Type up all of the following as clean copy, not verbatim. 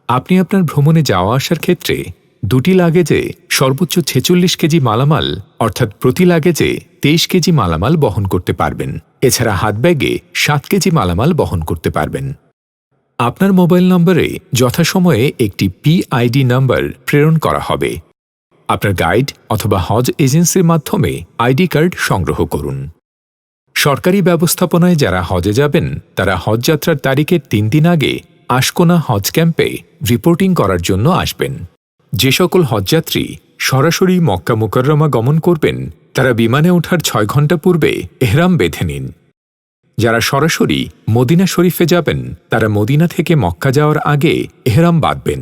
আপনি আপনার ভ্রমণে যাওয়া আসার ক্ষেত্রে দুটি লাগেজে সর্বোচ্চ 46 কেজি মালামাল অর্থাৎ প্রতি লাগেজে 23 কেজি মালামাল বহন করতে পারবেন। এছাড়া হাতব্যাগে 7 কেজি মালামাল বহন করতে পারবেন। আপনার মোবাইল নম্বরে যথাসময়ে একটি PID নম্বর প্রেরণ করা হবে। আপনার গাইড অথবা হজ এজেন্সির মাধ্যমে ID কার্ড সংগ্রহ করুন। সরকারি ব্যবস্থাপনায় যারা হজে যাবেন তারা হজযাত্রার তারিখের 3 দিন আগে আশকোনা হজ ক্যাম্পে রিপোর্টিং করার জন্য আসবেন। যে সকল হজযাত্রী সরাসরি মক্কা মুকাররমা গমন করবেন তারা বিমানে ওঠার 6 ঘণ্টা পূর্বে এহরাম বেঁধে নিন। যারা সরাসরি মদিনা শরীফে যাবেন তারা মদিনা থেকে মক্কা যাওয়ার আগে এহরাম বাঁধবেন।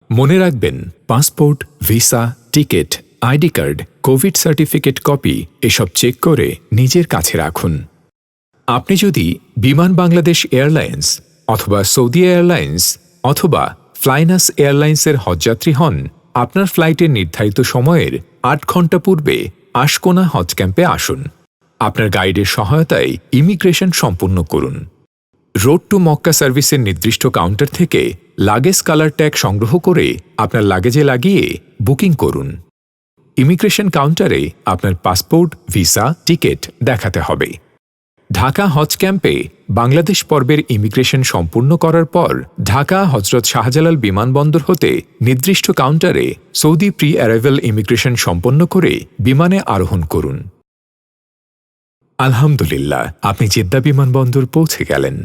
মনে রাখবেন, passport, visa, ticket, ID card, Covid certificate copy এসব চেক করে নিজের কাছে রাখুন। আপনি যদি বিমান বাংলাদেশ এয়ারলাইন্স অথবা সৌদি এয়ারলাইন্স অথবা ফ্লাইনাস এয়ারলাইন্সের হজযাত্রী হন, আপনার ফ্লাইটের নির্ধারিত সময়ের 8 ঘণ্টা পূর্বে আশকোনা হজ ক্যাম্পে আসুন। আপনার গাইডের সহায়তায় ইমিগ্রেশন সম্পূর্ণ করুন। রোড টু মক্কা সার্ভিসের নির্দিষ্ট কাউন্টার থেকে লাগেজ কালার ট্যাগ সংগ্রহ করে আপনার লাগেজে লাগিয়ে বুকিং করুন। ইমিগ্রেশন কাউন্টারে আপনার পাসপোর্ট, ভিসা, টিকিট দেখাতে হবে। ঢাকা হজ ক্যাম্পে বাংলাদেশ পর্বের ইমিগ্রেশন সম্পূর্ণ করার পর ঢাকা হজরত শাহজালাল বিমানবন্দর হতে নির্দিষ্ট কাউন্টারে সৌদি প্রি অ্যারাইভাল ইমিগ্রেশন সম্পন্ন করে বিমানে আরোহণ করুন। আলহামদুলিল্লাহ, আপনি জেদ্দা বিমানবন্দর পৌঁছে গেলেন।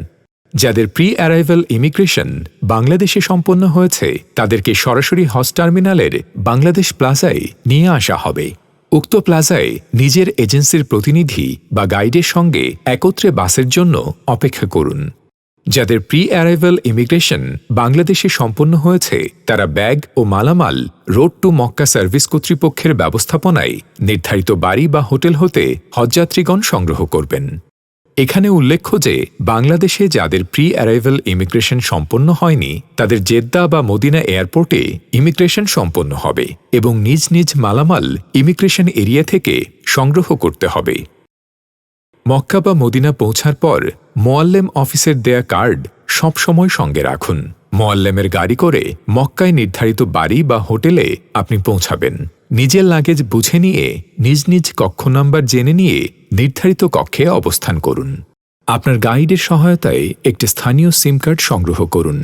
যাদের প্রি অ্যারাইভাল ইমিগ্রেশন বাংলাদেশে সম্পন্ন হয়েছে তাদেরকে সরাসরি হজ টার্মিনালের বাংলাদেশ প্লাজায় নিয়ে আসা হবে। উক্ত প্লাজায় নিজের এজেন্সির প্রতিনিধি বা গাইডের সঙ্গে একত্রে বাসের জন্য অপেক্ষা করুন। যাদের প্রি অ্যারাইভাল ইমিগ্রেশন বাংলাদেশে সম্পন্ন হয়েছে তারা ব্যাগ ও মালামাল রোড টু মক্কা সার্ভিস কর্তৃপক্ষের ব্যবস্থাপনায় নির্ধারিত বাড়ি বা হোটেল হতে হজযাত্রীগণ সংগ্রহ করবেন। এখানে উল্লেখ্য যে বাংলাদেশে যাদের প্রি অ্যারাইভাল ইমিগ্রেশন সম্পন্ন হয়নি তাদের জেদ্দা বা মদিনা এয়ারপোর্টে ইমিগ্রেশন সম্পন্ন হবে এবং নিজ নিজ মালামাল ইমিগ্রেশন এরিয়া থেকে সংগ্রহ করতে হবে। মক্কা বা মদিনা পৌঁছার পর মোয়াল্লেম অফিসের দেয়া কার্ড সবসময় সঙ্গে রাখুন। মোয়াল্লেমের গাড়ি করে মক্কায় নির্ধারিত বাড়ি বা হোটেলে আপনি পৌঁছাবেন। নিজের লাগেজ বুঝে নিয়ে নিজ নিজ কক্ষ নাম্বার জেনে নিয়ে নির্ধারিত কক্ষে অবস্থান করুন। আপনার গাইডের সহায়তায় একটি স্থানীয় সিম কার্ড সংগ্রহ করুন।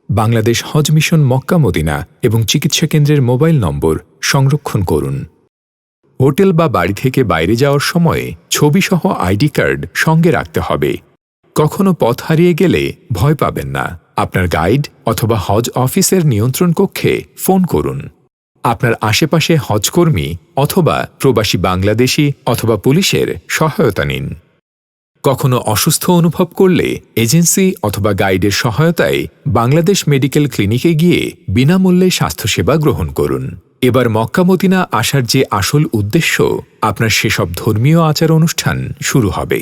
বাংলাদেশ হজ মিশন মক্কা মদিনা এবং চিকিৎসা কেন্দ্রের মোবাইল নম্বর সংরক্ষণ করুন। হোটেল বা বাড়ি থেকে বাইরে যাওয়ার সময় ছবিসহ ID কার্ড সঙ্গে রাখতে হবে। কখনো পথ হারিয়ে গেলে ভয় পাবেন না। আপনার গাইড অথবা হজ অফিসের নিয়ন্ত্রণ কক্ষে ফোন করুন। আপনার আশেপাশে হজকর্মী অথবা প্রবাসী বাংলাদেশি অথবা পুলিশের সহায়তা নিন। কখনো অসুস্থ অনুভব করলে এজেন্সি অথবা গাইডের সহায়তায় বাংলাদেশ মেডিকেল ক্লিনিকে গিয়ে বিনামূল্যে স্বাস্থ্যসেবা গ্রহণ করুন। এবার মক্কা মদিনা আসার যে আসল উদ্দেশ্য, আপনার সেসব ধর্মীয় আচার অনুষ্ঠান শুরু হবে।